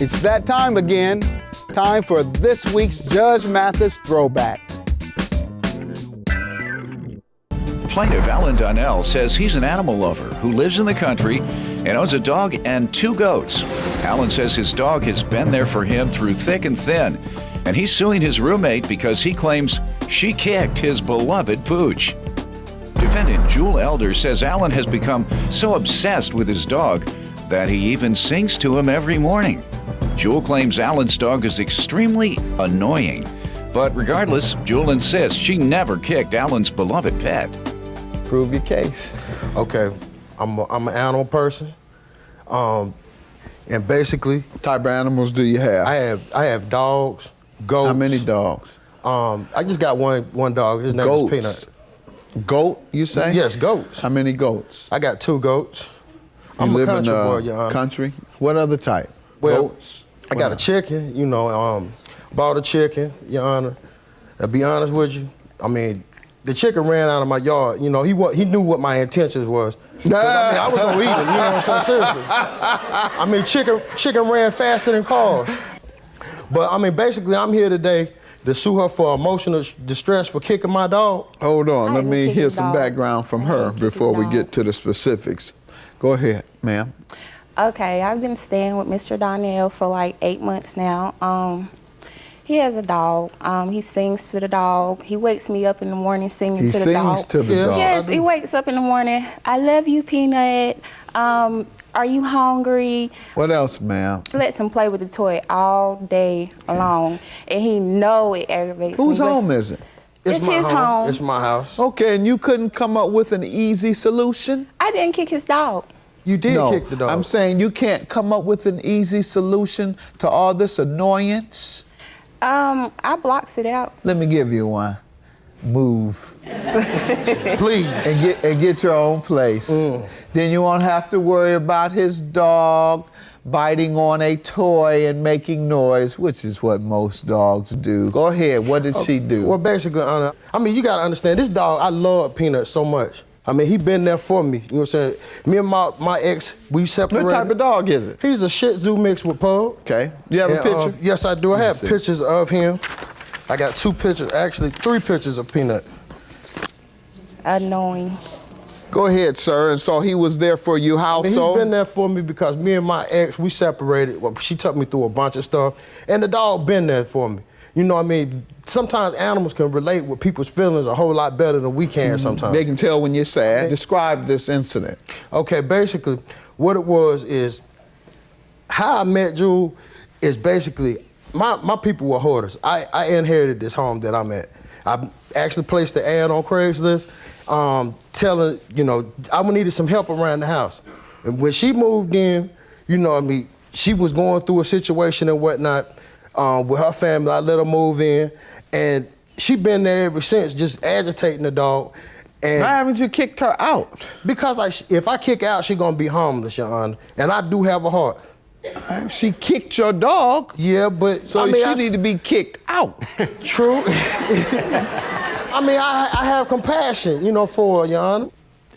It's that time again. Time for this week's Judge Mathis Throwback. Plaintiff Alan Donnell says he's an animal lover who lives in the country and owns a dog and 2 goats. Alan says his dog has been there for him through thick and thin, and he's suing his roommate because he claims she kicked his beloved pooch. Defendant Jewel Elder says Alan has become so obsessed with his dog that he even sings to him every morning. Jewel claims Alan's dog is extremely annoying, but regardless, Jewel insists she never kicked Alan's beloved pet. Prove your case. Okay, I'm an animal person, and basically, What type of animals do you have? I have dogs, goats. How many dogs? I just got one dog. His name is Peanut. Goat, you say? Yes, goats. How many goats? I got 2 goats. You I'm live a country in boy, Your Honor. country? What other type? Well, Goats? I got a chicken. Bought a chicken, Your Honor. To be honest with you, I mean, the chicken ran out of my yard. You know, he knew what my intentions was. 'Cause, I was gonna eat it. You know what I'm saying? Seriously. I mean, chicken ran faster than cars. But I mean, basically, I'm here today to sue her for emotional distress for kicking my dog. Hold on, let me hear some dog. background from her before we get to the specifics. Go ahead, ma'am. Okay, I've been staying with Mr. Donnell for like 8 months now. He has a dog. He sings to the dog. He wakes me up in the morning singing to the dog. He sings to the Yes. dog. Yes, he wakes up in the morning. I love you, Peanut. Are you hungry? What else, ma'am? Lets him play with the toy all day long, and he know it aggravates me. Whose but home is it? It's my his home. It's my house. Okay, and you couldn't come up with an easy solution? I didn't kick his dog. You did No, kick the dog. I'm saying you can't come up with an easy solution to all this annoyance? I blocks it out. Let me give you one. Move Please. and get your own place. Then you won't have to worry about his dog biting on a toy and making noise, which is what most dogs do. Go ahead, what did she do? Well, basically, I mean, you gotta understand, this dog, I love Peanut so much. I mean, he been there for me. You know what I'm saying? Me and my ex, we separated. What type of dog is it? He's a Shih Tzu mixed with Pug. Okay, you have a picture? Yes, I do. I Let me have see. pictures of him. I got 2 pictures, actually 3 pictures of Peanut. Annoying. Go ahead, sir. And so he was there for you, how I mean, so? he's been there for me because me and my ex, we separated. Well, she took me through a bunch of stuff, and the dog been there for me. You know what I mean? Sometimes animals can relate with people's feelings a whole lot better than we can sometimes. They can tell when you're sad. Describe this incident. Okay, basically, what it was is, how I met Jewel is basically, my people were hoarders. I inherited this home that I'm at. I actually placed the ad on Craigslist, telling, you know, I needed some help around the house. And when she moved in, you know what I mean, she was going through a situation and whatnot with her family. I let her move in, and she been there ever since, just agitating the dog. And Why haven't you kicked her out? because if I kick out, she gonna be homeless, Your Honor. And I do have a heart. She kicked your dog. Yeah, but So I mean, she need to be kicked out. True. I mean, I have compassion, you know, for her, Your Honor.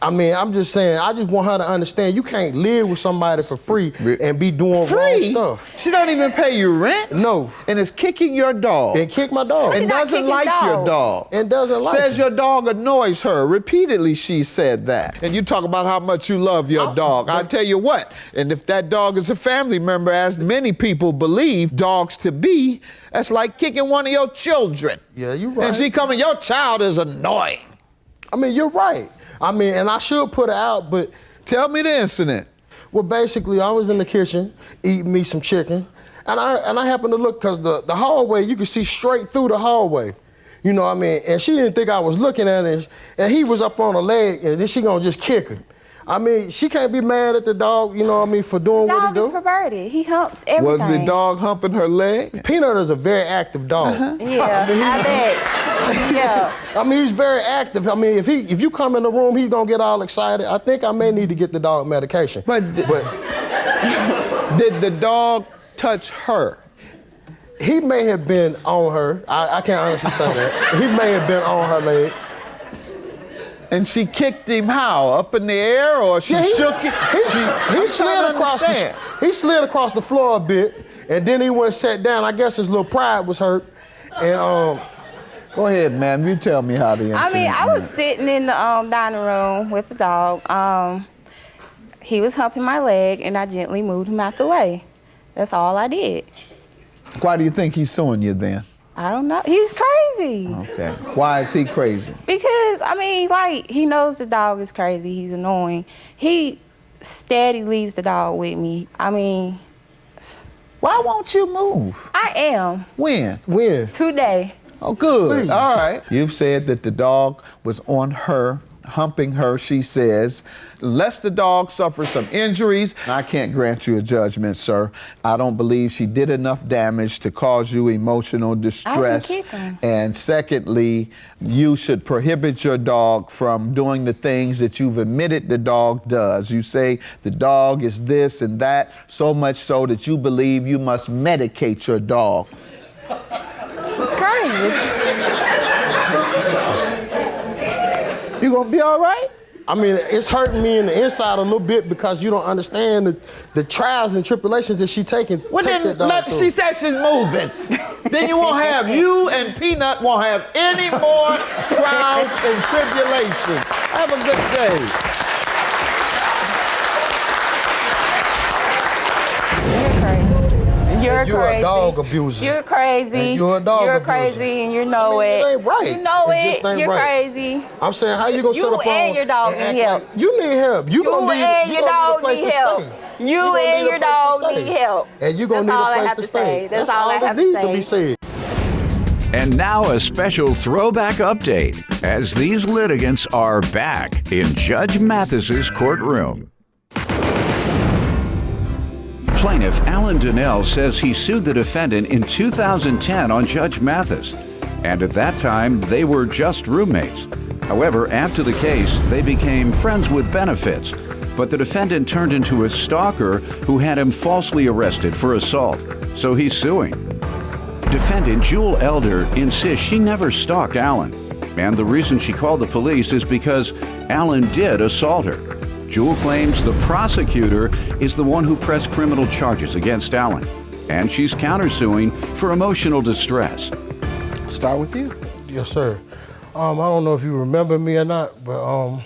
I mean, I'm just saying, I just want her to understand you can't live with somebody for free and be doing wrong stuff. She don't even pay you rent? No. And is kicking your dog. And kick my dog. And not doesn't kick his like your dog. dog. And doesn't like Says it. your dog annoys her. Repeatedly she said that. And you talk about how much you love your dog. I tell you what, and if that dog is a family member, as many people believe dogs to be, that's like kicking one of your children. Yeah, you're right. And she coming, your child is annoying. I mean, you're right. I mean, and I should put her out, but Tell me the incident. well, basically, I was in the kitchen eating me some chicken, and I happened to look because the hallway, you could see straight through the hallway. You know what I mean? And she didn't think I was looking at it, and he was up on her leg, and then she gonna just kick him. I mean, she can't be mad at the dog, you know what I mean, for doing what he Dog is do. perverted. He humps everything. Was the dog humping her leg? Peanut is a very active dog. Yeah, I bet. Yeah. I mean, he's very active. I mean, if you come in the room, he's gonna get all excited. I think I may need to get the dog medication. But did the dog touch her? He may have been on her. I can't honestly say that. He may have been on her leg. And she kicked him how? Up in the air, or she shook him? He slid across the floor a bit, And then he went and sat down. I guess his little pride was hurt. And Go ahead, ma'am. You tell me how the incident I mean, I was went. sitting in the dining room with the dog. He was humping my leg, and I gently moved him out the way. That's all I did. Why do you think he's suing you then? I don't know. He's crazy. Okay. Why is he crazy? Because, I mean, like, he knows the dog is crazy. He's annoying. He steady leaves the dog with me. I mean, Why won't you move? I am. When? Today. Oh, good. Please. All right. You've said that the dog was on her, humping her, she says. Unless the dog suffers some injuries, I can't grant you a judgment, sir. I don't believe she did enough damage to cause you emotional distress. kick him. And secondly, you should prohibit your dog from doing the things that you've admitted the dog does. You say the dog is this and that, so much so that you believe you must medicate your dog. Crazy. You gonna be all right? I mean, it's hurting me in the inside a little bit because you don't understand the trials and tribulations that she taking. Well, take then that dog she through. said she's moving. Then you won't have, you and Peanut won't have any more trials and tribulations. Have a good day. You're And you're crazy. a dog abuser. You're crazy. And you're a dog You're abuser. crazy, and you know I mean, it. it ain't right. You know It it. just ain't You're right. crazy. I'm saying, how you gonna You sit up and on your dog and need act help. like- you need help. You You gonna need, and you your gonna dog need a place need to help. stay. You gonna and need a your place to dog stay. need help. And you gonna That's all need I a place have to to stay. say. That's all I that have to needs to be say. said. And now a special throwback update as these litigants are back in Judge Mathis's courtroom. Plaintiff Alan Donnell says he sued the defendant in 2010 on Judge Mathis, and at that time they were just roommates. However, after the case, they became friends with benefits, but the defendant turned into a stalker who had him falsely arrested for assault, so he's suing. Defendant Jewel Elder insists she never stalked Alan, and the reason she called the police is because Alan did assault her. Jewel claims the prosecutor is the one who pressed criminal charges against Alan, and she's countersuing for emotional distress. Start with you. Yes, sir. I don't know if you remember me or not, but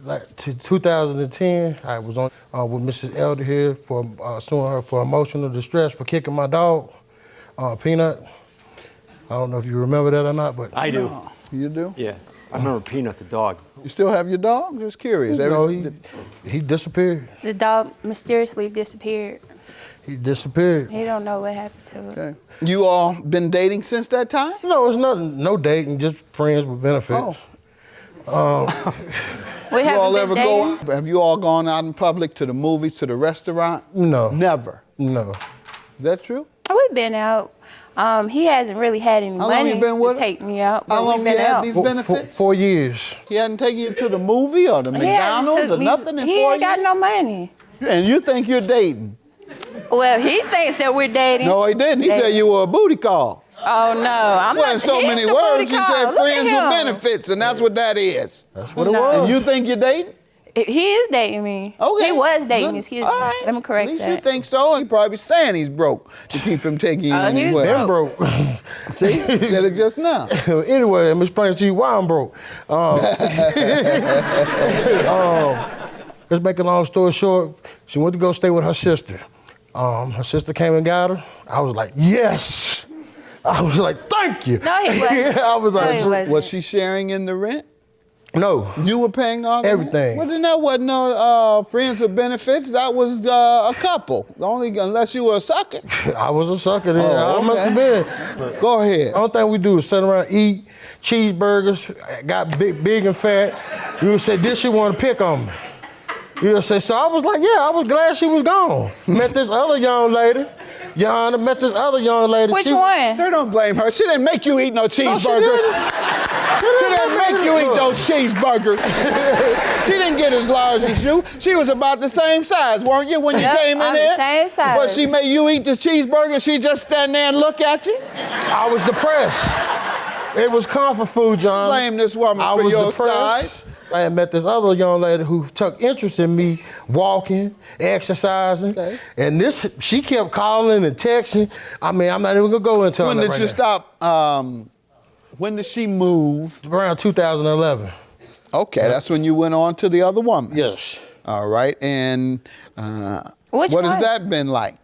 like 2010, I was on with Mrs. Elder here for suing her for emotional distress for kicking my dog, Peanut. I don't know if you remember that or not, but I do. You do? Yeah. I remember Peanut the dog. You still have your dog? Just curious. no, he disappeared. The dog mysteriously disappeared. He disappeared. He don't know what happened to it. Okay. You all been dating since that time? No, it's nothing. No dating, just friends with benefits. We You all haven't ever been dating. go? Have you all gone out in public to the movies, to the restaurant? No. Never. No. Is that true? We've been out. He hasn't really had any How long money you been with to him? take me out. But How long we've been you had out. these For benefits? 4 years. He hadn't taken you to the movie or the He hasn't McDonald's took or me- nothing in He 4 ain't got years? no money. And you think you're dating? Well, he thinks that we're dating. No, he didn't. He said you were a booty call. Oh no, I'm Well, not. in so he's many the booty words, he call. said Look at friends with him. benefits, and that's what that is. That's what it No. was. And you think you're dating? He is dating me. Okay. He was dating Good. me. Excuse All me. right. Let me correct At least that. you think so. He probably saying he's broke to keep him taking you He's anywhere. Been broke. See, said it just now. Anyway, let me explain to you why I'm broke. Let's make a long story short. She went to go stay with her sister. Her sister came and got her. I was like, yes. I was like, thank you. No, he wasn't. Yeah, I was No, like, he wasn't. Was she sharing in the rent? no. You were paying all the rent? Everything. Well, then that wasn't no friends with benefits. That was a couple. Only unless you were a sucker. I was a sucker then. Oh, I must okay. have been. Go ahead. Only thing we do is sit around, eat cheeseburgers, got big and fat. You would say, did she want to pick on me? You would say, so I was like, yeah, I was glad she was gone. Met this other young lady. Your Honor, met this other young lady. Which She- one? Sir, don't blame her. She didn't make you eat no No, she cheeseburgers. didn't. She didn't make you eat those cheeseburgers. She didn't get as large as you. She was about the same size, weren't you, when you Yep, came in I'm the there? same size. But she made you eat the cheeseburger, she just stand there and look at you? I was depressed. It was comfort food, John. Blame this woman I for was your depressed. size. I had met this other young lady who took interest in me walking, exercising, and she kept calling and texting. I mean, I'm not even gonna go into When it did right you now. stop? When did she move? Around 2011. Okay, that's when you went on to the other woman. Yes. All right, and Which what has one? that been like?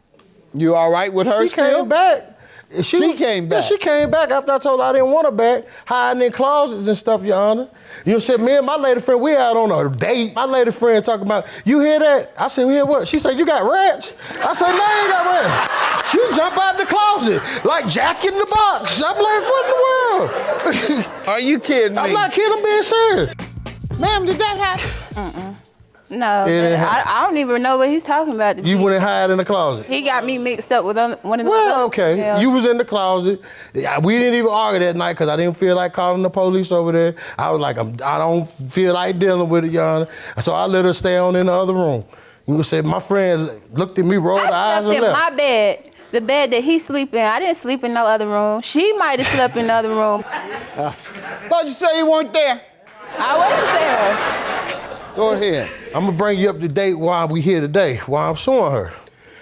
You all right with her She still? came back. She came back. Yeah, she came back after I told her I didn't want her back, hiding in closets and stuff, Your Honor. You said, me and my lady friend, we out on a date. My lady friend talking about, you hear that? I said, we hear what? She said, you got rats? I said, no, I ain't got rats. She jump out the closet like Jack in the Box. I'm like, what in the world? Are you kidding me? I'm not kidding, I'm being serious. Ma'am, did that happen? No, It didn't I don't even know what he's talking about. You went and hide in the closet. He got me mixed up with one of the. Well, okay. Yeah. You was in the closet. We didn't even argue that night because I didn't feel like calling the police over there. I was like, I don't feel like dealing with it, Your Honor. So I let her stay on in the other room. You said my friend looked at me, rolled her eyes, I slept and in left. my bed. The bed that he sleep in. I didn't sleep in no other room. She might have slept in the other room. Thought you said you weren't there. I wasn't there. Go ahead. I'm gonna bring you up to date why we here today, why I'm suing her.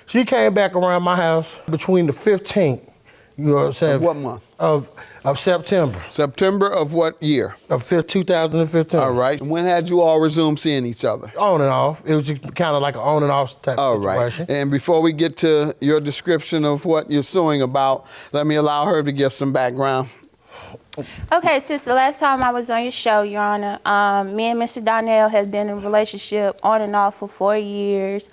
She came back around my house between the 15th, you know what I'm saying? Of what month? Of September, September of what year? of 2015. All right. When had you all resumed seeing each other? On and off. It was just kind of like an on and off type All right. situation. And before we get to your description of what you're suing about, let me allow her to give some background. Okay, since the last time I was on your show, Your Honor, me and Mr. Donnell has been in a relationship on and off for 4 years.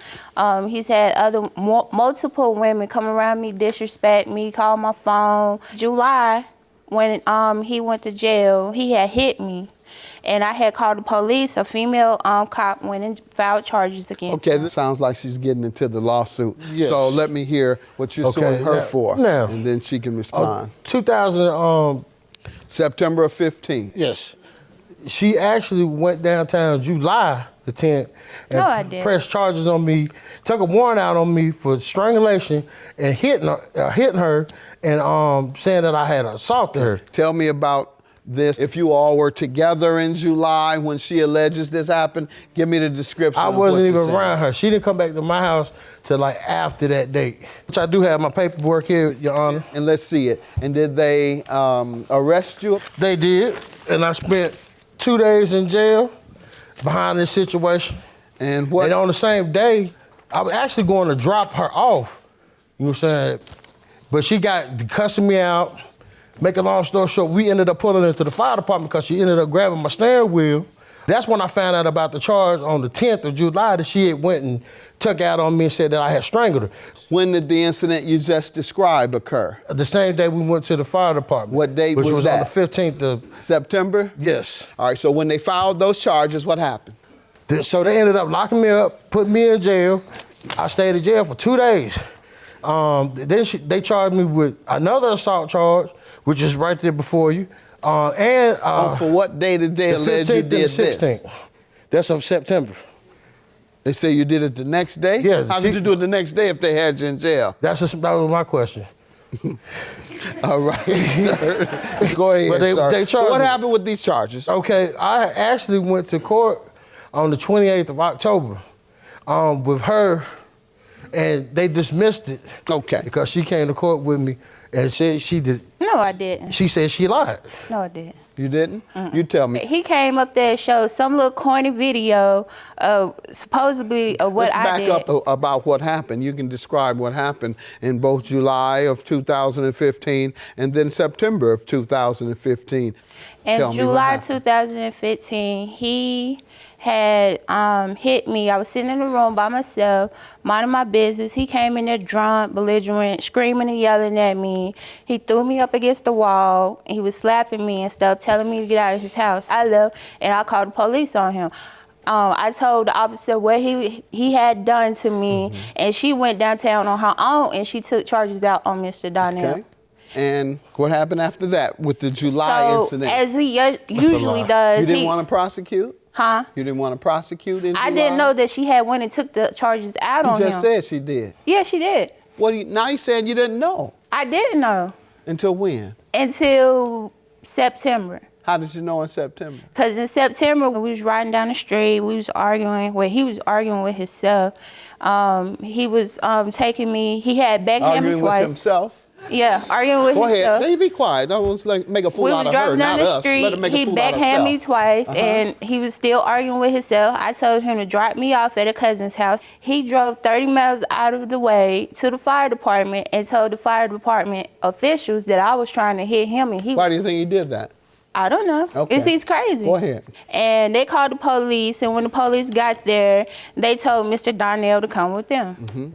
He's had multiple women come around me, disrespect me, call my phone. July, when he went to jail, he had hit me. And I had called the police. A female cop went and filed charges against Okay, him. this sounds like she's getting into the lawsuit. Yes. So let me hear what you're suing her for, now, and then she can respond. 2000, September of 15. yes. She actually went downtown July the 10th and No, I didn't. pressed charges on me, took a warrant out on me for strangulation and hitting her and saying that I had assaulted her. Tell me about this. If you all were together in July when she alleges this happened, give me the description. I of wasn't what you're even saying. around her. She didn't come back to my house till like after that date. Which I do have my paperwork here, Your Honor. And let's see it. And did they arrest you? They did, and I spent 2 days in jail behind this situation. And what? And on the same day, I was actually going to drop her off. You know what I'm saying? But she got cussing me out. Make a long story short, we ended up pulling her into the fire department because she ended up grabbing my steering wheel. That's when I found out about the charge on the 10th of July that she had went and took out on me and said that I had strangled her. When did the incident you just described occur? The same day we went to the fire department. What date which was was that? on the 15th of, September? yes. All right, so when they filed those charges, what happened? So they ended up locking me up, putting me in jail. I stayed in jail for 2 days. Then they charged me with another assault charge, which is right there before you. For what day did they the allege 15th you and did the 16th. this? That's of September. They say you did it the next day? Yeah, How could you do it the next day if they had you in jail? That was my question. All right, sir. Go ahead, But they sir. charged So what me. happened with these charges? Okay, I actually went to court on the 28th of October with her, and they dismissed it. Okay. Because she came to court with me and said she did. No, I didn't. She said she lied. No, I didn't. You didn't? You tell me. He came up there and showed some little corny video of supposedly of what Let's I back did. up about what happened. You can describe what happened in both July of 2015 and then September of 2015. In Tell me what July happened. 2015, he had hit me. I was sitting in the room by myself, minding my business. He came in there drunk, belligerent, screaming and yelling at me. He threw me up against the wall. He was slapping me and stuff, telling me to get out of his house. I left, and I called the police on him. I told the officer what he had done to me, and she went downtown on her own, and she took charges out on Mr. Donnell. Okay. And what happened after that with the July incident? As he usually does, You didn't want to prosecute? Huh? You didn't want to prosecute in July? I didn't know that she had went and took the charges out on You him. just said she did. Yeah, she did. Now you saying you didn't know. I didn't know Until when? until September. How did you know in September? Because in September, we was riding down the street. We was arguing. Well, he was arguing with himself. He was taking me. He had backhanded me Arguing twice. with himself? Yeah, arguing with Go himself. ahead. Hey, be quiet. Don't make a fool We out was of her, driving down not the us. Let street. her make a He fool out of backhanded me herself. twice, and he was still arguing with himself. I told him to drop me off at a cousin's house. He drove 30 miles out of the way to the fire department and told the fire department officials that I was trying to hit him, and he. Why do you think he did that? I don't know. Okay. He's crazy. Go ahead. And they called the police, and when the police got there, they told Mr. Donnell to come with them. Mm-hmm.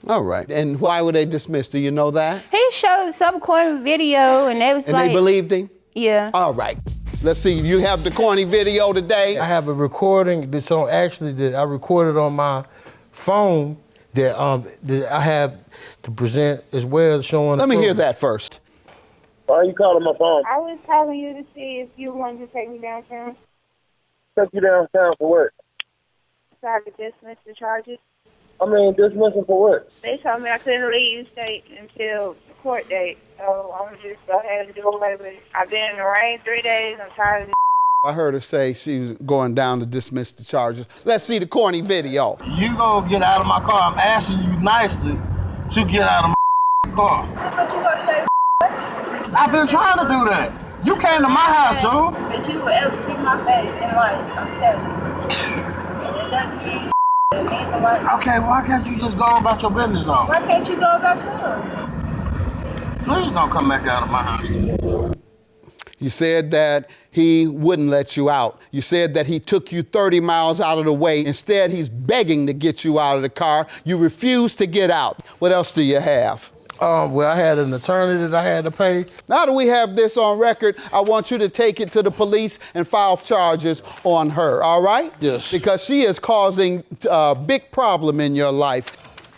All right. And why were they dismissed? Do you know that? He showed some corny video, and they was And like... they believed him? Yeah. All right. Let's see. You have the corny video today? I have a recording that's on, actually, that I recorded on my phone that I have to present as well, showing... Let me hear that first. Why are you calling my phone? I was calling you to see if you wanted to take me downtown. Take you downtown for what? So I could dismiss the charges. I mean, dismissing for what? They told me I couldn't leave state until the court date, so I'm just go ahead and do away with it. I've been in the rain 3 days. I'm tired of this. I heard her say she was going down to dismiss the charges. Let's see the corny video. You gonna get out of my car. I'm asking you nicely to get out of my car. But you gonna say I've been trying to do that. You came to my house, Joe. that you will ever see my face in life, I'm telling you. And it doesn't mean it means a lot. Okay, why can't you just go on about your business, though? Why can't you go about yours? Please don't come back out of my house. You said that he wouldn't let you out. You said that he took you 30 miles out of the way. Instead, he's begging to get you out of the car. You refused to get out. What else do you have? Well, I had an attorney that I had to pay. Now that we have this on record, I want you to take it to the police and file charges on her, all right? Yes. Because she is causing a big problem in your life,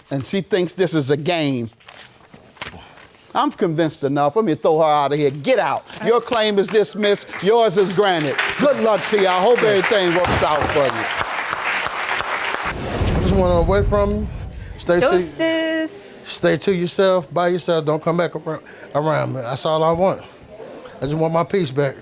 and she thinks this is a game. I'm convinced enough. Let me throw her out of here. Get out. Your claim is dismissed. Yours is granted. Good luck to you. I hope everything works out for you. I just want to away from you. Deuces. Stay to yourself, by yourself. Don't come back around me. That's all I want. I just want my peace back.